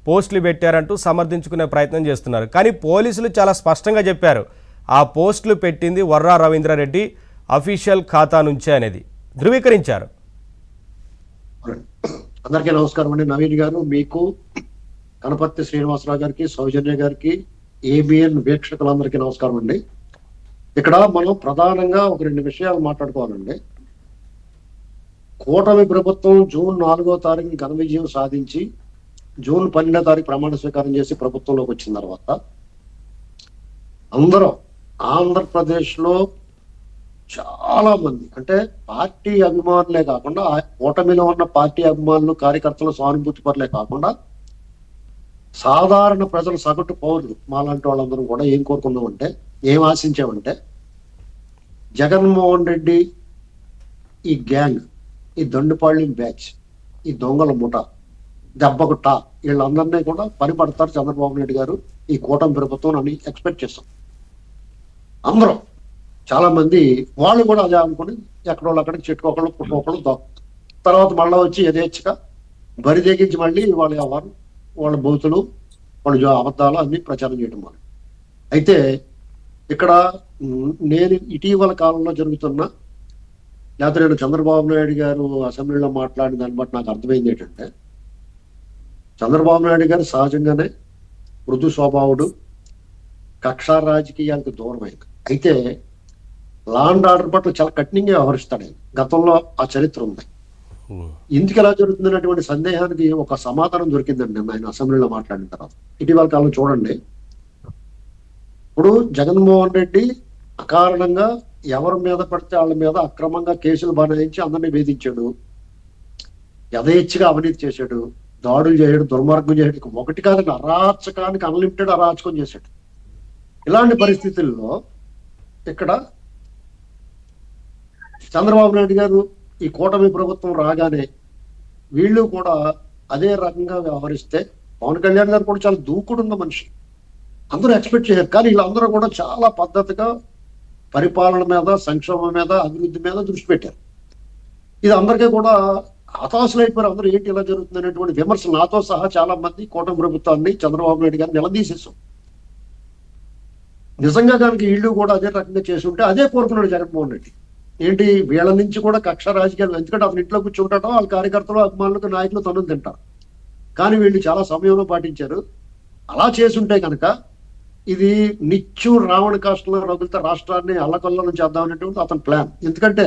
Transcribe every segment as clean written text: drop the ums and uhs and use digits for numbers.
పోస్టులు పెట్టారంటూ సమర్థించుకునే ప్రయత్నం చేస్తున్నారు. కానీ పోలీసులు చాలా స్పష్టంగా చెప్పారు, ఆ పోస్టులు పెట్టింది వర్రా రవీంద్రారెడ్డి అఫీషియల్ ఖాతా నుంచే అనేది ధృవీకరించారు. అందరికీ నమస్కారం అండి. నవీన్ గారు, మీకు, కనపర్తి శ్రీనివాసరావు గారికి, సౌజన్య గారికి, ఏబిఎన్ వీక్షకులందరికీ నమస్కారం అండి. ఇక్కడ మనం ప్రధానంగా ఒక 2 విషయాలు మాట్లాడుకోవాలండి. కూటమి ప్రభుత్వం జూన్ 4వ తారీఖున ఘన విజయం సాధించి జూన్ 12వ తారీఖు ప్రమాణ స్వీకారం చేసి ప్రభుత్వంలోకి వచ్చిన తర్వాత అందరూ ఆంధ్రప్రదేశ్ లో చాలా మంది, అంటే పార్టీ అభిమానులే కాకుండా కూటమిలో ఉన్న పార్టీ అభిమానులు, కార్యకర్తలు, సానుభూతి పరులే కాకుండా సాధారణ ప్రజలు, సగటు పౌరులు మాలాంటి వాళ్ళందరూ కూడా ఏం కోరుకున్నామంటే, ఏం ఆశించామంటే, జగన్మోహన్ రెడ్డి ఈ గ్యాంగ్, ఈ దండుపాళ్యం బ్యాచ్, ఈ దొంగల ముఠ, దెబ్బకు టా, వీళ్ళందరినీ కూడా పనిపడతారు చంద్రబాబు నాయుడు గారు ఈ కూటమి ప్రభుత్వం అని ఎక్స్పెక్ట్ చేస్తాం. అందరూ చాలా మంది వాళ్ళు కూడా అదే అనుకుని ఎక్కడోళ్ళు అక్కడికి చెట్టుకోకళ్ళు పుట్టుకోకళ్ళు తర్వాత మళ్ళీ వచ్చి యథేచ్ఛగా బరి తెగించి మళ్ళీ వాళ్ళ వ్యవహారం, వాళ్ళ బూతులు, వాళ్ళ అబద్ధాలు అన్ని ప్రచారం చేయడం వల్ల. అయితే ఇక్కడ నేను ఇటీవల కాలంలో జరుగుతున్న, లేకపోతే నేను చంద్రబాబు నాయుడు గారు అసెంబ్లీలో మాట్లాడిన దాన్ని బట్టి నాకు అర్థమైంది ఏంటంటే, చంద్రబాబు నాయుడు గారు సహజంగానే మృదు స్వభావుడు, కక్షా రాజకీయాలకు దూరమైన, అయితే లా అండ్ ఆర్డర్ పట్ల చాలా కఠినంగా వ్యవహరిస్తాడు. గతంలో ఆ చరిత్ర ఉంది. ఇందుకు ఎలా జరుగుతుందనేటువంటి సందేహానికి ఒక సమాధానం దొరికిందండి ఆయన అసెంబ్లీలో మాట్లాడిన తర్వాత. ఇటీవల కాలం చూడండి, ఇప్పుడు జగన్మోహన్ రెడ్డి అకారణంగా ఎవరి మీద పడితే వాళ్ళ మీద అక్రమంగా కేసులు బనాయించి అందరినీ వేధించాడు, యథేచ్ఛగా అవినీతి చేశాడు, దాడులు చేయడు, దుర్మార్గం చేయడు, ఒకటి కాదని అరాచకానికి అన్లిమిటెడ్ అరాచకం చేశాడు. ఇలాంటి పరిస్థితుల్లో ఇక్కడ చంద్రబాబు నాయుడు గారు ఈ కూటమి ప్రభుత్వం రాగానే వీళ్ళు కూడా అదే రకంగా వ్యవహరిస్తే, పవన్ కళ్యాణ్ గారు కూడా చాలా దూకుడున్న మనిషి, అందరూ ఎక్స్పెక్ట్ చేశారు. కానీ వీళ్ళందరూ కూడా చాలా పద్ధతిగా పరిపాలన మీద, సంక్షేమం మీద, అభివృద్ధి మీద దృష్టి పెట్టారు. ఇది అందరికీ కూడా హతాశులైపోయారు. అందరూ ఏంటి ఇలా జరుగుతుంది అనేటువంటి విమర్శలు, నాతో సహా చాలా మంది కూటమి ప్రభుత్వాన్ని, చంద్రబాబు నాయుడు గారిని నిలదీసేసాం. నిజంగా కనుక వీళ్ళు కూడా అదే రకంగా చేసి ఉంటే అదే కోరుకున్నాడు జగన్మోహన్ రెడ్డి. ఏంటి, వీళ్ళ నుంచి కూడా కక్ష రాజకీయాలు, ఎందుకంటే అతను ఇంట్లో కూర్చుంటాటో వాళ్ళ కార్యకర్తలు, అభిమానులకు, నాయకులు తను తింటారు. కానీ వీళ్ళు చాలా సమయంలో పాటించారు. అలా చేసుంటే కనుక ఇది నిత్యం రావణ కాష్టంలో రగులుతా రాష్ట్రాన్ని అల్లకల్లోలం చేద్దామనేటువంటి అతని ప్లాన్. ఎందుకంటే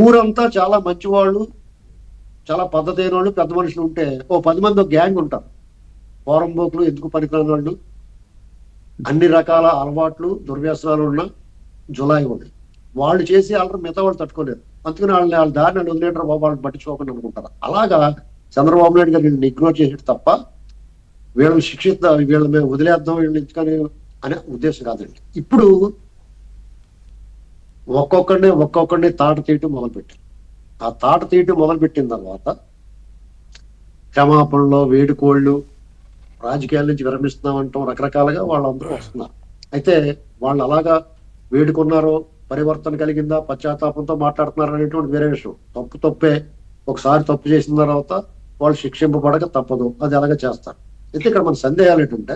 ఊరంతా చాలా మంచివాళ్ళు, చాలా పద్ధతి అయిన వాళ్ళు, పెద్ద మనుషులు ఉంటే ఓ 10 మంది ఒక గ్యాంగ్ ఉంటారు, పోరంబోకులు, ఎందుకు పనికిరాని వాళ్ళు, అన్ని రకాల అలవాట్లు, దుర్వ్యసనాలు ఉన్న జులాయి వాళ్ళు. వాళ్ళు చేసి వాళ్ళని మిగతా వాళ్ళు తట్టుకోలేరు. అందుకని వాళ్ళ దారిని వదిలేటరు బాబు, వాళ్ళని పట్టించుకోకుండా అనుకుంటారు. అలాగా చంద్రబాబు నాయుడు గారు వీళ్ళని ఇగ్నోర్ చేసేది తప్ప వీళ్ళని శిక్షిద్దాం, వీళ్ళ మీద వదిలేద్దాం, వీళ్ళని ఇచ్చుకొని అనే ఉద్దేశం కాదండి. ఇప్పుడు ఒక్కొక్కడిని తాట తీయటం మొదలుపెట్టారు. ఆ తాట తీయటం మొదలుపెట్టిన తర్వాత క్షమాపణలో వేడుకోళ్ళు, రాజకీయాల నుంచి విరమిస్తున్నామంటాం, రకరకాలుగా వాళ్ళందరూ వస్తున్నారు. అయితే వాళ్ళు అలాగా వేడుకున్నారో, పరివర్తన కలిగిందా, పశ్చాత్తాపంతో మాట్లాడుతున్నారు అనేటువంటి వేరే విషయం. తప్పే. ఒకసారి తప్పు చేసిన తర్వాత వాళ్ళు శిక్షింపబడక తప్పదు, అది అలాగే చేస్తారు. అయితే ఇక్కడ మన సందేహాలు ఏంటంటే,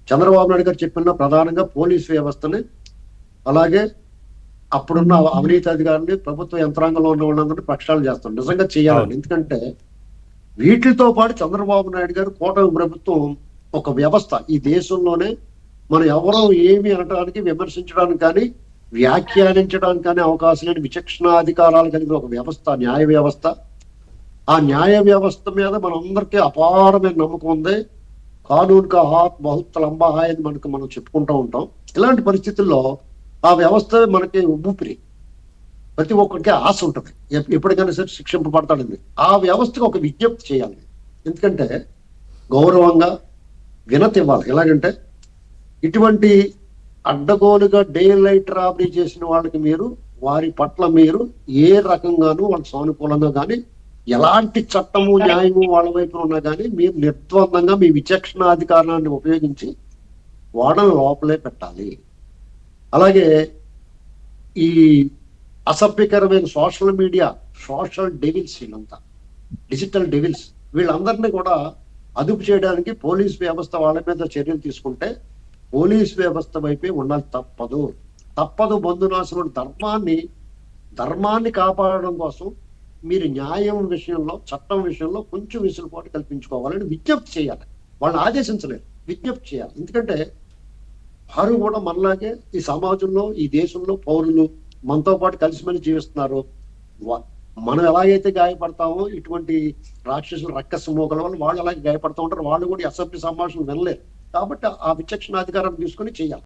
చంద్రబాబు నాయుడు గారు చెప్పిన ప్రధానంగా పోలీసు వ్యవస్థని, అలాగే అప్పుడున్న అవినీతి అధికారులని, ప్రభుత్వ యంత్రాంగంలో ఉన్న వాళ్ళందరినీ ప్రక్షాళన చేస్తాం. నిజంగా చేయాలండి. ఎందుకంటే వీటితో పాటు చంద్రబాబు నాయుడు గారు కూటమి ప్రభుత్వం ఒక వ్యవస్థ, ఈ దేశంలోనే మనం ఎవరో ఏమి అనడానికి, విమర్శించడానికి కానీ, వ్యాఖ్యానించడానికి కానీ అవకాశం లేని విచక్షణాధికారాలు కలిగిన ఒక వ్యవస్థ, న్యాయ వ్యవస్థ. ఆ న్యాయ వ్యవస్థ మీద మనందరికీ అపారమైన నమ్మకం ఉంది. కానూన్ కా హాత్ బహుత్ లంబా హాయ్ అని మనం చెప్పుకుంటూ ఉంటాం. ఇలాంటి పరిస్థితుల్లో ఆ వ్యవస్థ మనకి ఊపిరి, ప్రతి ఒక్కరికి ఆశ ఉంటుంది, ఎప్పటికైనా సరే శిక్షింపబడతాడండి. ఆ వ్యవస్థకు ఒక విజ్ఞప్తి చేయాలి. ఎందుకంటే గౌరవంగా వినతి ఇవ్వాలి. ఎలాగంటే ఇటువంటి అడ్డగోలుగా డే లైట్ రాబరీ చేసిన వాళ్ళకి వారి పట్ల మీరు ఏ రకంగానూ వాళ్ళకి సానుకూలంగా కానీ, ఎలాంటి చట్టము న్యాయము వాళ్ళ వైపు ఉన్నా కానీ మీరు నిర్ద్వందంగా మీ విచక్షణాధికారాన్ని ఉపయోగించి వాళ్ళని లోపలే పెట్టాలి. అలాగే ఈ అసభ్యకరమైన సోషల్ మీడియా, సోషల్ డెవిల్స్, వీళ్ళంతా డిజిటల్ డెవిల్స్, వీళ్ళందరినీ కూడా అదుపు చేయడానికి పోలీస్ వ్యవస్థ వాళ్ళ మీద చర్యలు తీసుకుంటే పోలీస్ వ్యవస్థ వైపే ఉండాలి. తప్పదు బంధునాశనం. ధర్మాన్ని కాపాడడం కోసం మీరు న్యాయం విషయంలో, చట్టం విషయంలో కొంచెం వెసులుబాటు కల్పించుకోవాలని విజ్ఞప్తి చేయాలి. వాళ్ళు ఆదేశించలేరు, విజ్ఞప్తి చేయాలి. ఎందుకంటే వారు కూడా మనలాగే ఈ సమాజంలో, ఈ దేశంలో పౌరులు మనతో పాటు కలిసిమెలిసి జీవిస్తున్నారు. మనం ఎలాగైతే గాయపడతామో ఇటువంటి రాక్షసులు, రక్కస మోగల వల్ల వాళ్ళు అలాగే గాయపడతా ఉంటారు. వాళ్ళు కూడా ఈ అసభ్య సంభాషణ వినలేరు. కాబట్టి ఆ విచక్షణ అధికారం తీసుకొని చేయాలి.